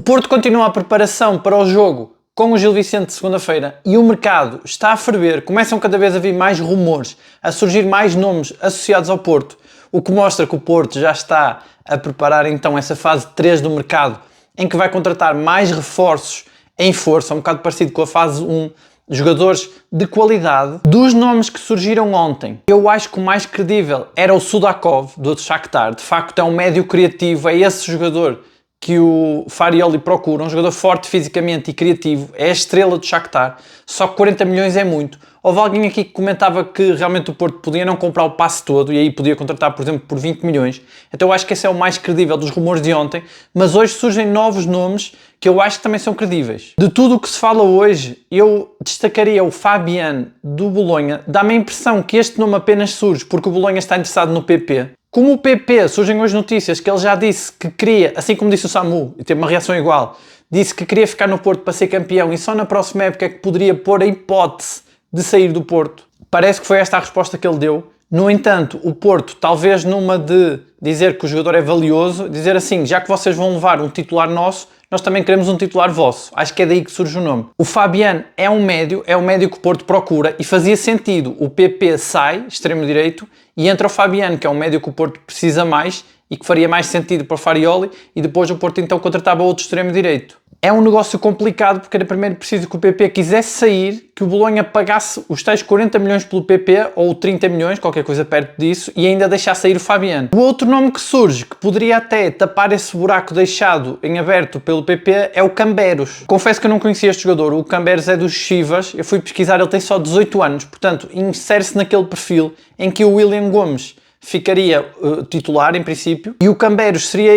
O Porto continua a preparação para o jogo com o Gil Vicente segunda-feira e o mercado está a ferver, começam cada vez a vir mais rumores, a surgir mais nomes associados ao Porto, o que mostra que o Porto já está a preparar então essa fase 3 do mercado, em que vai contratar mais reforços em força, um bocado parecido com a fase 1, jogadores de qualidade. Dos nomes que surgiram ontem, eu acho que o mais credível era o Sudakov, do Shakhtar. De facto é um médio criativo, é esse jogador que o Farioli procura, um jogador forte fisicamente e criativo, é a estrela do Shakhtar, só que 40 milhões é muito. Houve alguém aqui que comentava que realmente o Porto podia não comprar o passe todo e aí podia contratar, por exemplo, por 20 milhões. Então eu acho que esse é o mais credível dos rumores de ontem, mas hoje surgem novos nomes que eu acho que também são credíveis. De tudo o que se fala hoje, eu destacaria o Fabian do Bolonha. Dá-me a impressão que este nome apenas surge porque o Bolonha está interessado no PP. Como o PP, surgem hoje notícias que ele já disse que queria, assim como disse o Samu, e teve uma reação igual, disse que queria ficar no Porto para ser campeão e só na próxima época é que poderia pôr a hipótese de sair do Porto. Parece que foi esta a resposta que ele deu. No entanto, o Porto, talvez numa de dizer que o jogador é valioso, dizer assim, já que vocês vão levar um titular nosso, nós também queremos um titular vosso. Acho que é daí que surge o nome. O Fabian é um médio que o Porto procura e fazia sentido. O PP sai, extremo-direito, e entra o Fabian, que é um médio que o Porto precisa mais e que faria mais sentido para o Farioli, e depois o Porto então contratava outro extremo-direito. É um negócio complicado porque era primeiro preciso que o PP quisesse sair, que o Bolonha pagasse os tais 40 milhões pelo PP, ou 30 milhões, qualquer coisa perto disso, e ainda deixasse sair o Fabian. O outro nome que surge, que poderia até tapar esse buraco deixado em aberto pelo PP, é o Camberos. Confesso que eu não conhecia este jogador, o Camberos é dos Chivas, eu fui pesquisar, ele tem só 18 anos, portanto, insere-se naquele perfil em que o William Gomes ficaria titular em princípio e o Camberos seria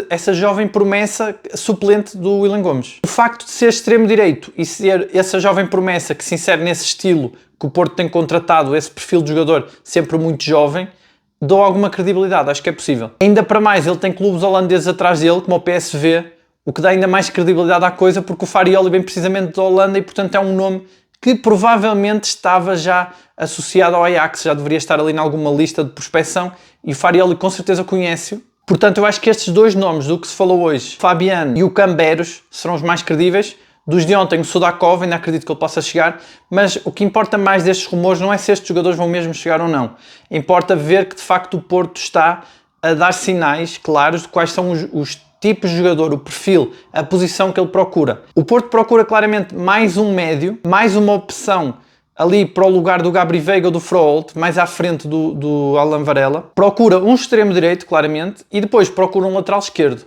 essa jovem promessa suplente do William Gomes. O facto de ser extremo-direito e ser essa jovem promessa que se insere nesse estilo que o Porto tem contratado, esse perfil de jogador sempre muito jovem, dou alguma credibilidade, acho que é possível. Ainda para mais, ele tem clubes holandeses atrás dele, como o PSV, o que dá ainda mais credibilidade à coisa, porque o Farioli vem precisamente da Holanda e portanto é um nome que provavelmente estava já associado ao Ajax, já deveria estar ali em alguma lista de prospecção e o Farioli com certeza conhece-o. Portanto, eu acho que estes dois nomes do que se falou hoje, Fabian e o Camberos, serão os mais credíveis. Dos de ontem, o Sudakov, ainda acredito que ele possa chegar, mas o que importa mais destes rumores não é se estes jogadores vão mesmo chegar ou não. Importa ver que, de facto, o Porto está a dar sinais claros de quais são os tipos de jogador, o perfil, a posição que ele procura. O Porto procura claramente mais um médio, mais uma opção ali para o lugar do Gabri Veiga ou do Froholt, mais à frente do Alan Varela. Procura um extremo direito, claramente, e depois procura um lateral esquerdo.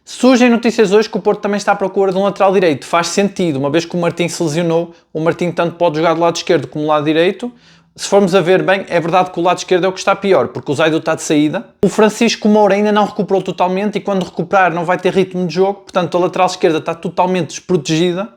Surgem notícias hoje que o Porto também está à procura de um lateral direito. Faz sentido, uma vez que o Martim se lesionou, o Martim tanto pode jogar do lado esquerdo como do lado direito. Se formos a ver bem, é verdade que o lado esquerdo é o que está pior, porque o Zaidu está de saída. O Francisco Moura ainda não recuperou totalmente e quando recuperar não vai ter ritmo de jogo, portanto a lateral esquerda está totalmente desprotegida.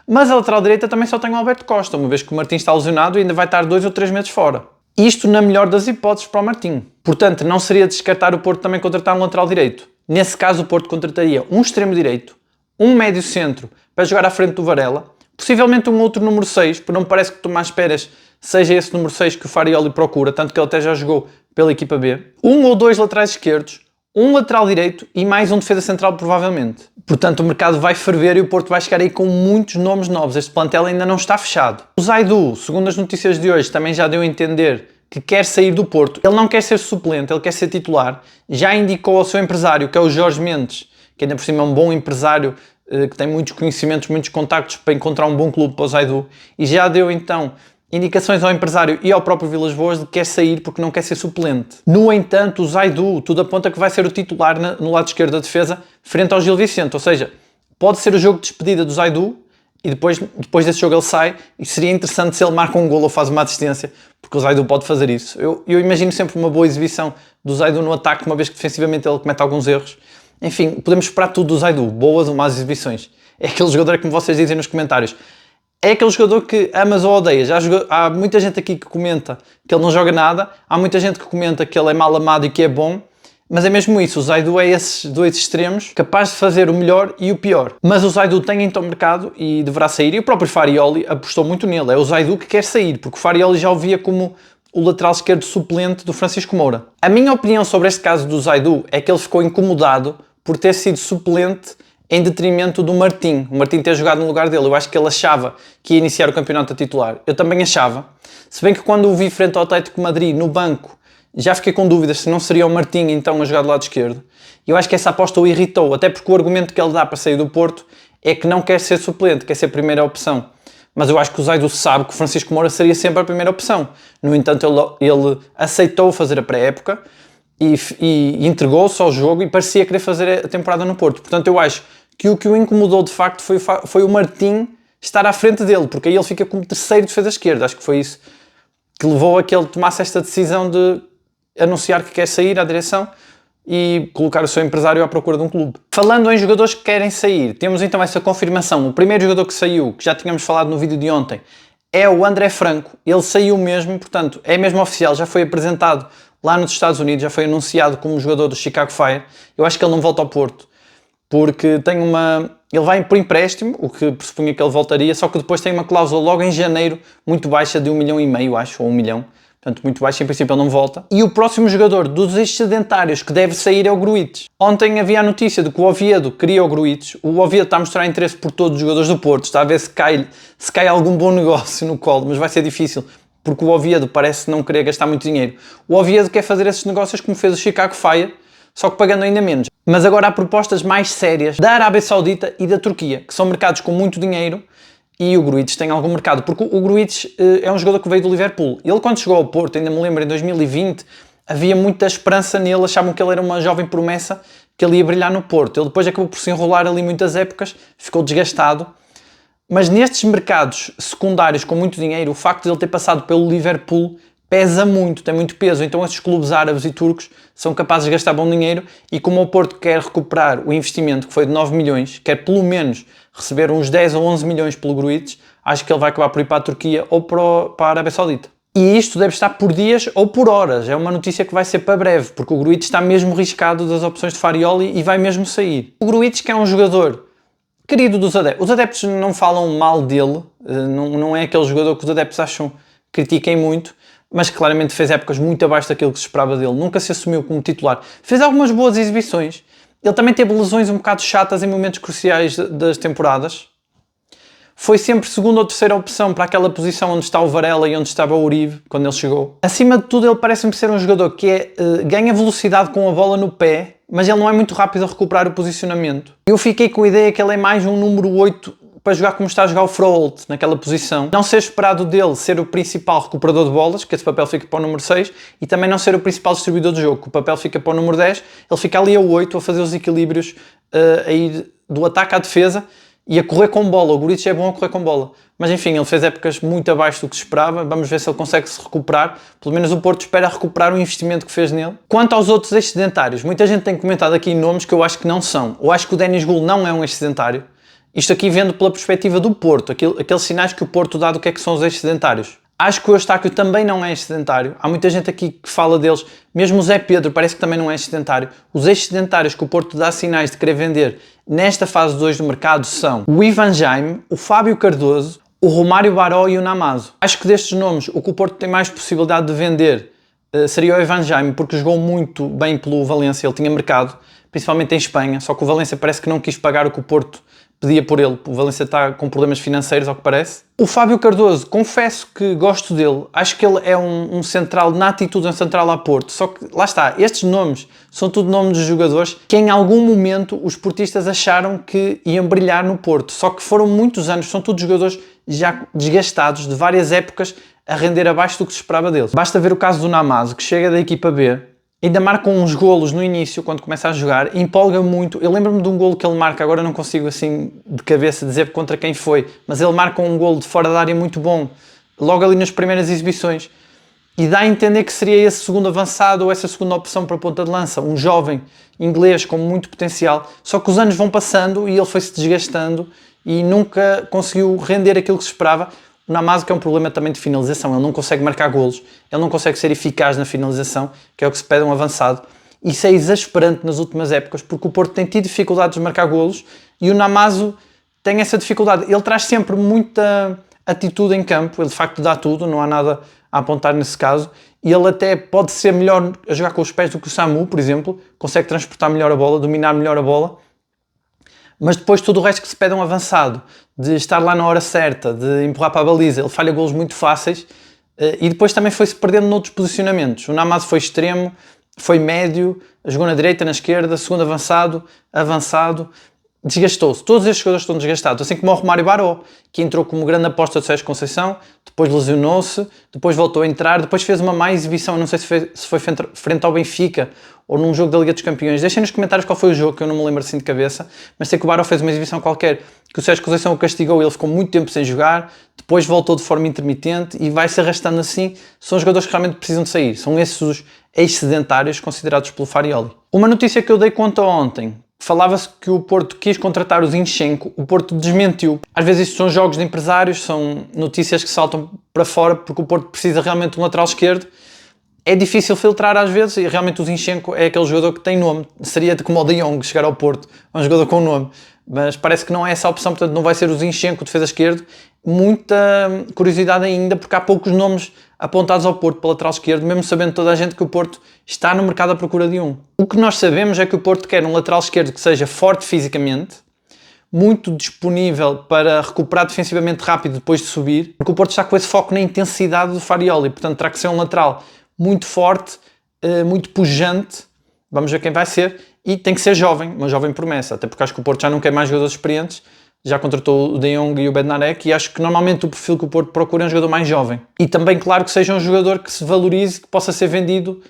Mas a lateral direita também só tem o Alberto Costa, uma vez que o Martim está lesionado e ainda vai estar 2 ou 3 meses fora. Isto na melhor das hipóteses para o Martim. Portanto, não seria descartar o Porto também contratar um lateral direito. Nesse caso, o Porto contrataria um extremo direito, um médio centro para jogar à frente do Varela, possivelmente um outro número 6, porque não me parece que o Tomás Pérez seja esse número 6 que o Farioli procura, tanto que ele até já jogou pela equipa B. Um ou dois laterais esquerdos, um lateral direito e mais um defesa central provavelmente. Portanto, o mercado vai ferver e o Porto vai chegar aí com muitos nomes novos. Este plantel ainda não está fechado. O Zaidu, segundo as notícias de hoje, também já deu a entender que quer sair do Porto. Ele não quer ser suplente, ele quer ser titular. Já indicou ao seu empresário, que é o Jorge Mendes, que ainda por cima é um bom empresário, que tem muitos conhecimentos, muitos contactos para encontrar um bom clube para o Zaidu. E já deu então indicações ao empresário e ao próprio Vilas Boas de que quer sair porque não quer ser suplente. No entanto, o Zaidu, tudo aponta que vai ser o titular no lado esquerdo da defesa, frente ao Gil Vicente. Ou seja, pode ser o jogo de despedida do Zaidu e depois desse jogo ele sai e seria interessante se ele marca um golo ou faz uma assistência, porque o Zaidu pode fazer isso. Eu imagino sempre uma boa exibição do Zaidu no ataque, uma vez que defensivamente ele comete alguns erros. Enfim, podemos esperar tudo do Zaidu, boas ou más exibições. É aquele jogador que, como vocês dizem nos comentários, é aquele jogador que amas ou odeias. Há muita gente aqui que comenta que ele não joga nada, há muita gente que comenta que ele é mal amado e que é bom, mas é mesmo isso, o Zaidu é esses dois extremos, capaz de fazer o melhor e o pior. Mas o Zaidu tem então mercado e deverá sair, e o próprio Farioli apostou muito nele. É o Zaidu que quer sair, porque o Farioli já o via como o lateral esquerdo suplente do Francisco Moura. A minha opinião sobre este caso do Zaidu é que ele ficou incomodado por ter sido suplente em detrimento do Martim. O Martim ter jogado no lugar dele. Eu acho que ele achava que ia iniciar o campeonato a titular. Eu também achava. Se bem que quando o vi frente ao Atlético de Madrid no banco, já fiquei com dúvidas se não seria o Martim então a jogar do lado esquerdo. Eu acho que essa aposta o irritou, até porque o argumento que ele dá para sair do Porto é que não quer ser suplente, quer ser a primeira opção. Mas eu acho que o Zaidu sabe que o Francisco Moura seria sempre a primeira opção. No entanto, ele aceitou fazer a pré-época e entregou-se ao jogo e parecia querer fazer a temporada no Porto. Portanto, eu acho que o incomodou de facto foi o Martim estar à frente dele, porque aí ele fica como terceiro defesa esquerda. Acho que foi isso que levou a que ele tomasse esta decisão de anunciar que quer sair à direção e colocar o seu empresário à procura de um clube. Falando em jogadores que querem sair, temos então essa confirmação. O primeiro jogador que saiu, que já tínhamos falado no vídeo de ontem, é o André Franco. Ele saiu mesmo, portanto, é mesmo oficial, já foi apresentado lá nos Estados Unidos, já foi anunciado como jogador do Chicago Fire. Eu acho que ele não volta ao Porto, porque ele vai por empréstimo, o que pressupunha que ele voltaria, só que depois tem uma cláusula logo em janeiro, muito baixa, de 1,5 milhão, acho, ou 1 milhão. Portanto, muito baixo, em princípio ele não volta. E o próximo jogador dos excedentários que deve sair é o Gruites. Ontem havia a notícia de que o Oviedo queria o Gruites. O Oviedo está a mostrar interesse por todos os jogadores do Porto. Está a ver se cai algum bom negócio no colo, mas vai ser difícil, porque o Oviedo parece não querer gastar muito dinheiro. O Oviedo quer fazer esses negócios como fez o Chicago Fire, só que pagando ainda menos. Mas agora há propostas mais sérias da Arábia Saudita e da Turquia, que são mercados com muito dinheiro. E o Gruites tem algum mercado, porque o Gruites é um jogador que veio do Liverpool. Ele, quando chegou ao Porto, ainda me lembro, em 2020, havia muita esperança nele, achavam que ele era uma jovem promessa, que ele ia brilhar no Porto. Ele depois acabou por se enrolar ali muitas épocas, ficou desgastado. Mas nestes mercados secundários com muito dinheiro, o facto de ele ter passado pelo Liverpool pesa muito, tem muito peso. Então estes clubes árabes e turcos são capazes de gastar bom dinheiro e como o Porto quer recuperar o investimento que foi de 9 milhões, quer pelo menos receber uns 10 ou 11 milhões pelo Gruites, acho que ele vai acabar por ir para a Turquia ou para a Arábia Saudita. E isto deve estar por dias ou por horas. É uma notícia que vai ser para breve, porque o Gruites está mesmo riscado das opções de Farioli e vai mesmo sair. O Gruites, que é um jogador querido dos adeptos. Os adeptos não falam mal dele, não é aquele jogador que os adeptos acham, critiquem muito, mas claramente fez épocas muito abaixo daquilo que se esperava dele. Nunca se assumiu como titular. Fez algumas boas exibições. Ele também teve lesões um bocado chatas em momentos cruciais das temporadas. Foi sempre segunda ou terceira opção para aquela posição onde está o Varela e onde estava o Uribe, quando ele chegou. Acima de tudo, ele parece-me ser um jogador que ganha velocidade com a bola no pé, mas ele não é muito rápido a recuperar o posicionamento. Eu fiquei com a ideia que ele é mais um número 8 para jogar como está a jogar o Froholt, naquela posição. Não ser esperado dele ser o principal recuperador de bolas, que esse papel fica para o número 6, e também não ser o principal distribuidor de jogo, que o papel fica para o número 10, ele fica ali a 8 a fazer os equilíbrios, a ir do ataque à defesa e a correr com bola. O Gruites é bom a correr com bola. Mas enfim, ele fez épocas muito abaixo do que se esperava. Vamos ver se ele consegue se recuperar. Pelo menos o Porto espera recuperar o investimento que fez nele. Quanto aos outros excedentários, muita gente tem comentado aqui nomes que eu acho que não são. Eu acho que o Denis Gul não é um excedentário. Isto aqui vendo pela perspectiva do Porto, aqueles sinais que o Porto dá do que é que são os excedentários. Acho que o Eustáquio também não é excedentário. Há muita gente aqui que fala deles. Mesmo o Zé Pedro parece que também não é excedentário. Os excedentários que o Porto dá sinais de querer vender nesta fase 2 do mercado são o Ivan Jaime, o Fábio Cardoso, o Romário Baró e o Namazo. Acho que destes nomes, o que o Porto tem mais possibilidade de vender seria o Ivan Jaime, porque jogou muito bem pelo Valência. Ele tinha mercado, principalmente em Espanha, só que o Valência parece que não quis pagar o que o Porto pedia por ele. O Valência está com problemas financeiros, ao que parece. O Fábio Cardoso, confesso que gosto dele. Acho que ele é um central, na atitude, um central a Porto. Só que, lá está, estes nomes são tudo nomes de jogadores que em algum momento os portistas acharam que iam brilhar no Porto. Só que foram muitos anos, são todos jogadores já desgastados, de várias épocas, a render abaixo do que se esperava deles. Basta ver o caso do Namazo, que chega da equipa B, ainda marca uns golos no início, quando começa a jogar, empolga muito. Eu lembro-me de um golo que ele marca, agora não consigo assim de cabeça dizer contra quem foi, mas ele marca um golo de fora da área muito bom, logo ali nas primeiras exibições, e dá a entender que seria esse segundo avançado ou essa segunda opção para a ponta de lança, um jovem inglês com muito potencial, só que os anos vão passando e ele foi-se desgastando e nunca conseguiu render aquilo que se esperava. O Namazo, que é um problema também de finalização, ele não consegue marcar golos, ele não consegue ser eficaz na finalização, que é o que se pede a um avançado. Isso é exasperante nas últimas épocas, porque o Porto tem tido dificuldades de marcar golos e o Namazo tem essa dificuldade. Ele traz sempre muita atitude em campo, ele de facto dá tudo, não há nada a apontar nesse caso, e ele até pode ser melhor a jogar com os pés do que o Samu, por exemplo, consegue transportar melhor a bola, dominar melhor a bola, Mas depois tudo o resto que se pede a um avançado, de estar lá na hora certa, de empurrar para a baliza, ele falha golos muito fáceis e depois também foi-se perdendo noutros posicionamentos. O Namazo foi extremo, foi médio, jogou na direita, na esquerda, segundo avançado, desgastou-se. Todos estes jogadores estão desgastados, assim como o Romário Baró, que entrou como grande aposta do Sérgio Conceição, depois lesionou-se, depois voltou a entrar, depois fez uma má exibição, não sei se foi frente ao Benfica ou num jogo da Liga dos Campeões. Deixem nos comentários qual foi o jogo, que eu não me lembro assim de cabeça, mas sei que o Baró fez uma exibição qualquer, que o Sérgio Conceição o castigou e ele ficou muito tempo sem jogar, depois voltou de forma intermitente e vai-se arrastando assim. São jogadores que realmente precisam de sair, são esses os ex-sedentários considerados pelo Farioli. Uma notícia que eu dei conta ontem, falava-se que o Porto quis contratar o Zinchenko, o Porto desmentiu. Às vezes isto são jogos de empresários, são notícias que saltam para fora porque o Porto precisa realmente de um lateral esquerdo. É difícil filtrar às vezes e realmente o Zinchenko é aquele jogador que tem nome. Seria como o De Jong chegar ao Porto, é um jogador com nome. Mas parece que não é essa a opção, portanto não vai ser o Zinchenko, defesa esquerdo. Muita curiosidade ainda porque há poucos nomes apontados ao Porto para lateral esquerdo, mesmo sabendo toda a gente que o Porto está no mercado à procura de um. O que nós sabemos é que o Porto quer um lateral esquerdo que seja forte fisicamente, muito disponível para recuperar defensivamente rápido depois de subir, porque o Porto está com esse foco na intensidade do Farioli, portanto terá que ser um lateral muito forte, muito pujante, vamos ver quem vai ser, e tem que ser jovem, uma jovem promessa, até porque acho que o Porto já não quer mais jogadores experientes, já contratou o De Jong e o Bednarek e acho que normalmente o perfil que o Porto procura é um jogador mais jovem. E também, claro, que seja um jogador que se valorize, que possa ser vendido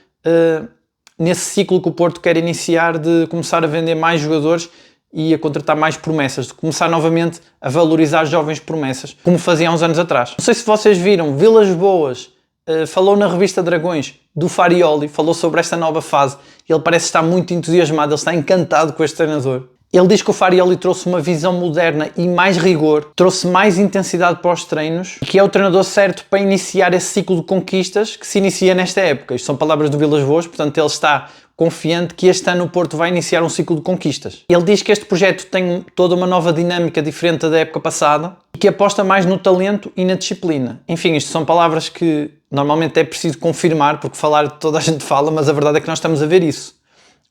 nesse ciclo que o Porto quer iniciar de começar a vender mais jogadores e a contratar mais promessas, de começar novamente a valorizar jovens promessas, como fazia há uns anos atrás. Não sei se vocês viram, Vilas Boas falou na revista Dragões do Farioli, falou sobre esta nova fase. Ele parece estar muito entusiasmado, ele está encantado com este treinador. Ele diz que o Farioli trouxe uma visão moderna e mais rigor, trouxe mais intensidade para os treinos, que é o treinador certo para iniciar esse ciclo de conquistas que se inicia nesta época. Isto são palavras do Vilas Boas, portanto ele está confiante que este ano o Porto vai iniciar um ciclo de conquistas. Ele diz que este projeto tem toda uma nova dinâmica diferente da época passada e que aposta mais no talento e na disciplina. Enfim, isto são palavras que normalmente é preciso confirmar, porque falar toda a gente fala, mas a verdade é que nós estamos a ver isso.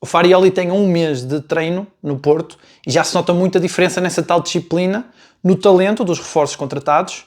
O Farioli tem um mês de treino no Porto e já se nota muita diferença nessa tal disciplina, no talento dos reforços contratados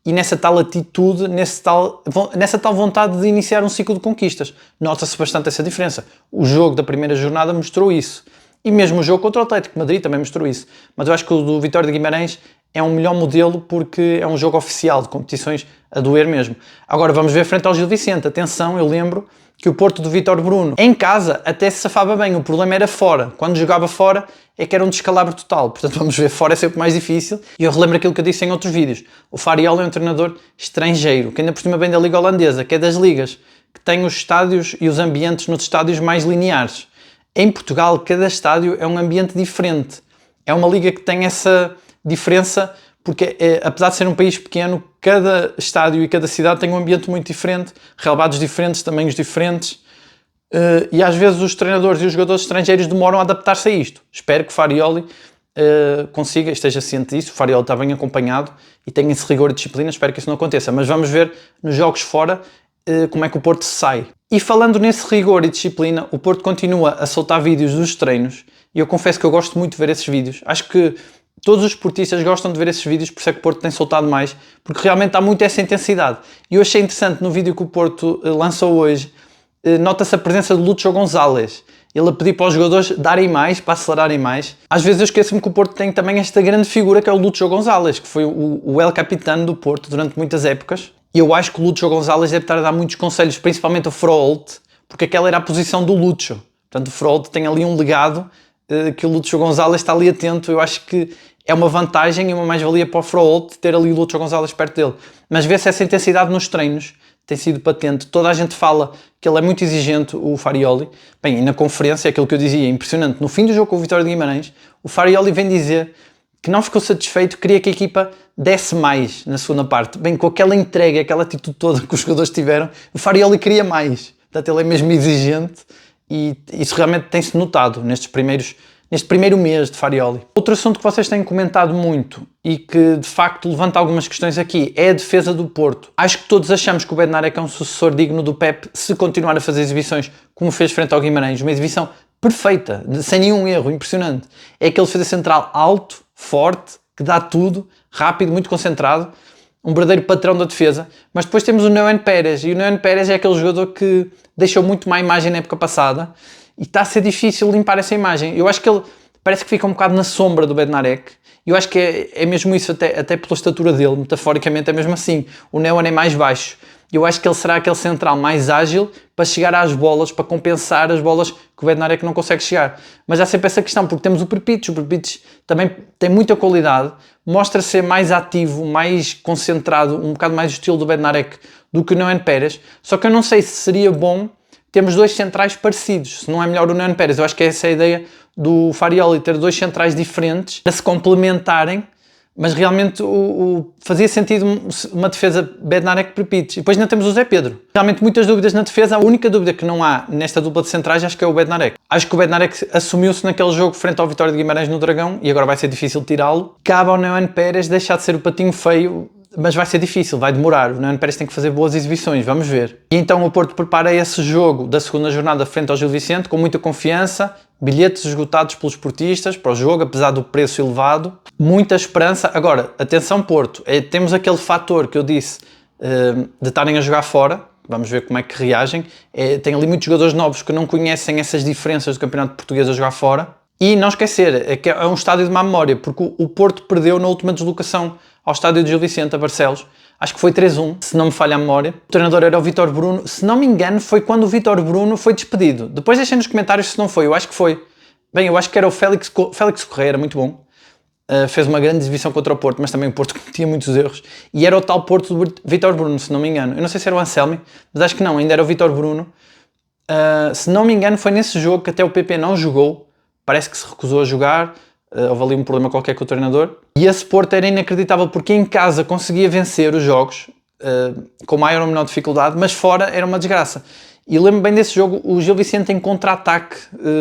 e nessa tal atitude, nessa tal vontade de iniciar um ciclo de conquistas. Nota-se bastante essa diferença. O jogo da primeira jornada mostrou isso. E mesmo o jogo contra o Atlético de Madrid também mostrou isso. Mas eu acho que o do Vitória de Guimarães é um melhor modelo porque é um jogo oficial, de competições a doer mesmo. Agora vamos ver frente ao Gil Vicente. Atenção, eu lembro que o Porto do Vítor Bruno, em casa, até se safava bem. O problema era fora. Quando jogava fora, é que era um descalabro total. Portanto, vamos ver, fora é sempre mais difícil. E eu relembro aquilo que eu disse em outros vídeos. O Farioli é um treinador estrangeiro, que ainda por cima vem da Liga Holandesa, que é das ligas, que tem os estádios e os ambientes nos estádios mais lineares. Em Portugal, cada estádio é um ambiente diferente. É uma liga que tem essa diferença, porque apesar de ser um país pequeno, cada estádio e cada cidade tem um ambiente muito diferente, relevados diferentes, tamanhos diferentes, e às vezes os treinadores e os jogadores estrangeiros demoram a adaptar-se a isto. Espero que o Farioli consiga, esteja ciente disso. O Farioli está bem acompanhado e tem esse rigor e disciplina, espero que isso não aconteça, mas vamos ver nos jogos fora como é que o Porto sai. E falando nesse rigor e disciplina, o Porto continua a soltar vídeos dos treinos, e eu confesso que eu gosto muito de ver esses vídeos. Acho que todos os esportistas gostam de ver esses vídeos, por isso é que o Porto tem soltado mais, porque realmente há muito essa intensidade. E eu achei interessante no vídeo que o Porto lançou hoje, nota-se a presença de Lúcio González. Ele a pedir para os jogadores darem mais, para acelerarem mais. Às vezes eu esqueço-me que o Porto tem também esta grande figura que é o Lúcio González, que foi o El Capitano do Porto durante muitas épocas. E eu acho que o Lúcio González deve estar a dar muitos conselhos, principalmente ao Froholt, porque aquela era a posição do Lúcio. Portanto, o Froholt tem ali um legado que o Lúcio González está ali atento. Eu acho que é uma vantagem e uma mais-valia para o Froholt ter ali o Lúcio González perto dele. Mas vê-se essa intensidade nos treinos, tem sido patente. Toda a gente fala que ele é muito exigente, o Farioli. Bem, e na conferência, aquilo que eu dizia, é impressionante. No fim do jogo com o Vitória de Guimarães, o Farioli vem dizer que não ficou satisfeito, queria que a equipa desse mais na segunda parte. Bem, com aquela entrega, aquela atitude toda que os jogadores tiveram, o Farioli queria mais. Portanto, ele é mesmo exigente e isso realmente tem-se notado neste primeiro mês de Farioli. Outro assunto que vocês têm comentado muito e que de facto levanta algumas questões aqui é a defesa do Porto. Acho que todos achamos que o Bednarek é um sucessor digno do Pep se continuar a fazer exibições como fez frente ao Guimarães, uma exibição perfeita, sem nenhum erro, impressionante. É aquele defesa central alto, forte, que dá tudo, rápido, muito concentrado, um verdadeiro patrão da defesa. Mas depois temos o Neuen Pérez, e o Neuen Pérez é aquele jogador que deixou muito má imagem na época passada, e está a ser difícil limpar essa imagem. Eu acho que ele parece que fica um bocado na sombra do Bednarek, e eu acho que é mesmo isso, até pela estatura dele, metaforicamente é mesmo assim. O Neuen é mais baixo. Eu acho que ele será aquele central mais ágil para chegar às bolas, para compensar as bolas que o Bednarek não consegue chegar. Mas há sempre essa questão, porque temos o Prpic também tem muita qualidade, mostra ser mais ativo, mais concentrado, um bocado mais o estilo do Bednarek do que o Neuen Pérez. Só que eu não sei se seria bom termos dois centrais parecidos, se não é melhor o Neuen Pérez. Eu acho que essa é a ideia do Farioli, ter dois centrais diferentes para se complementarem, mas realmente fazia sentido uma defesa Bednarek-Prpic. E depois ainda temos o Zé Pedro. Realmente muitas dúvidas na defesa. A única dúvida que não há nesta dupla de centrais acho que é o Bednarek. Acho que o Bednarek assumiu-se naquele jogo frente ao Vitória de Guimarães no Dragão e agora vai ser difícil tirá-lo. Cabe ao Neuen Pérez deixar de ser o patinho feio, mas vai ser difícil, vai demorar. O Neuen Pérez tem que fazer boas exibições, vamos ver. E então o Porto prepara esse jogo da segunda jornada frente ao Gil Vicente com muita confiança, bilhetes esgotados pelos portistas para o jogo, apesar do preço elevado, muita esperança. Agora, atenção Porto, temos aquele fator que eu disse de estarem a jogar fora, vamos ver como é que reagem. Tem ali muitos jogadores novos que não conhecem essas diferenças do campeonato português a jogar fora. E não esquecer, que é um estádio de má memória, porque o Porto perdeu na última deslocação ao estádio de Gil Vicente, a Barcelos. Acho que foi 3-1, se não me falha a memória. O treinador era o Vítor Bruno. Se não me engano, foi quando o Vítor Bruno foi despedido. Depois deixem nos comentários se não foi. Eu acho que foi. Bem, eu acho que era o Félix Correia, era muito bom. Fez uma grande exibição contra o Porto, mas também o Porto cometia muitos erros. E era o tal Porto do Vítor Bruno, se não me engano. Eu não sei se era o Anselmi, mas acho que não, ainda era o Vítor Bruno. Se não me engano, foi nesse jogo que até o PP não jogou. Parece que se recusou a jogar. Houve ali um problema qualquer com o treinador. E esse Porto era inacreditável porque em casa conseguia vencer os jogos com maior ou menor dificuldade, mas fora era uma desgraça. E lembro bem desse jogo, o Gil Vicente em contra-ataque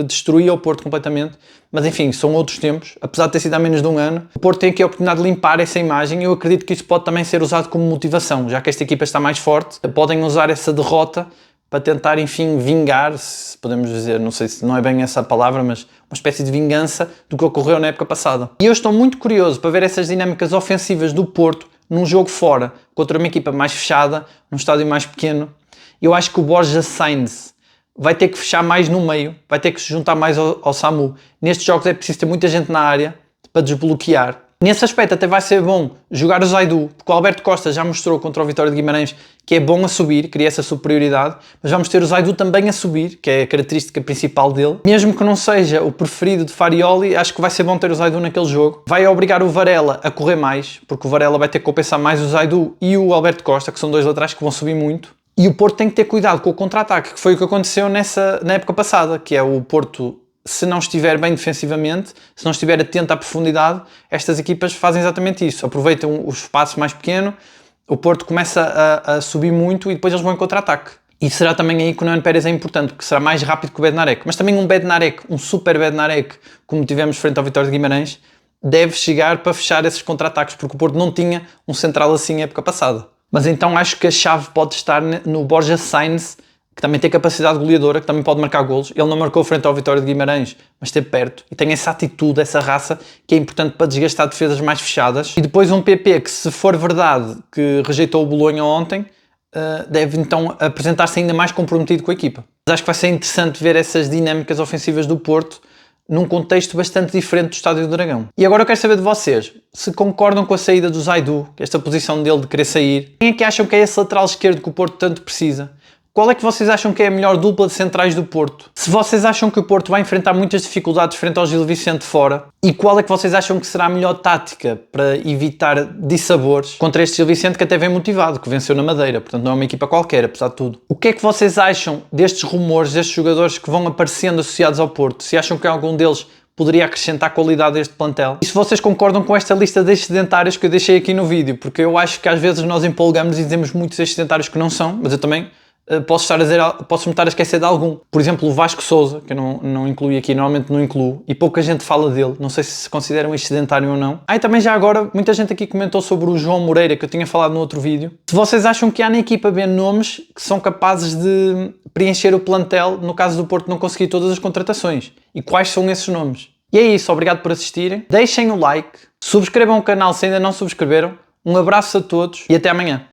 destruía o Porto completamente, mas enfim, são outros tempos, apesar de ter sido há menos de um ano. O Porto tem aqui a oportunidade de limpar essa imagem e eu acredito que isso pode também ser usado como motivação, já que esta equipa está mais forte, podem usar essa derrota para tentar, enfim, vingar, se podemos dizer, não sei se não é bem essa a palavra, mas uma espécie de vingança do que ocorreu na época passada. E eu estou muito curioso para ver essas dinâmicas ofensivas do Porto num jogo fora, contra uma equipa mais fechada, num estádio mais pequeno. Eu acho que o Borja Sainz vai ter que fechar mais no meio, vai ter que se juntar mais ao Samu. Nestes jogos é preciso ter muita gente na área para desbloquear. Nesse aspecto até vai ser bom jogar o Zaidu, porque o Alberto Costa já mostrou contra o Vitória de Guimarães que é bom a subir, cria essa superioridade, mas vamos ter o Zaidu também a subir, que é a característica principal dele. Mesmo que não seja o preferido de Farioli, acho que vai ser bom ter o Zaidu naquele jogo. Vai obrigar o Varela a correr mais, porque o Varela vai ter que compensar mais o Zaidu e o Alberto Costa, que são dois laterais que vão subir muito. E o Porto tem que ter cuidado com o contra-ataque, que foi o que aconteceu na época passada, que é o Porto, se não estiver bem defensivamente, se não estiver atento à profundidade, estas equipas fazem exatamente isso. Aproveitam o espaço mais pequeno, o Porto começa a subir muito e depois eles vão em contra-ataque. E será também aí que o Neuen Pérez é importante, porque será mais rápido que o Bednarek. Mas também um Bednarek, um super Bednarek, como tivemos frente ao Vitória de Guimarães, deve chegar para fechar esses contra-ataques, porque o Porto não tinha um central assim na época passada. Mas então acho que a chave pode estar no Borja Sainz, que também tem capacidade goleadora, que também pode marcar golos. Ele não marcou frente ao Vitória de Guimarães, mas esteve perto. E tem essa atitude, essa raça, que é importante para desgastar defesas mais fechadas. E depois um PP que, se for verdade que rejeitou o Bolonha ontem, deve então apresentar-se ainda mais comprometido com a equipa. Mas acho que vai ser interessante ver essas dinâmicas ofensivas do Porto num contexto bastante diferente do Estádio do Dragão. E agora eu quero saber de vocês, se concordam com a saída do Zaidu, esta posição dele de querer sair. Quem é que acham que é esse lateral esquerdo que o Porto tanto precisa? Qual é que vocês acham que é a melhor dupla de centrais do Porto? Se vocês acham que o Porto vai enfrentar muitas dificuldades frente ao Gil Vicente fora, e qual é que vocês acham que será a melhor tática para evitar dissabores contra este Gil Vicente que até vem motivado, que venceu na Madeira, portanto não é uma equipa qualquer, apesar de tudo. O que é que vocês acham destes rumores, destes jogadores que vão aparecendo associados ao Porto? Se acham que algum deles poderia acrescentar qualidade a este plantel? E se vocês concordam com esta lista de excedentários que eu deixei aqui no vídeo, porque eu acho que às vezes nós empolgamos e dizemos muitos excedentários que não são, mas eu também posso-me estar a esquecer de algum. Por exemplo, o Vasco Sousa, que eu não incluí aqui, normalmente não incluo, e pouca gente fala dele, não sei se consideram excedentário ou não. E também já agora, muita gente aqui comentou sobre o João Moreira, que eu tinha falado no outro vídeo. Se vocês acham que há na equipa B nomes que são capazes de preencher o plantel, no caso do Porto não conseguir todas as contratações, e quais são esses nomes? E é isso, obrigado por assistirem, deixem o like, subscrevam o canal se ainda não subscreveram, um abraço a todos e até amanhã.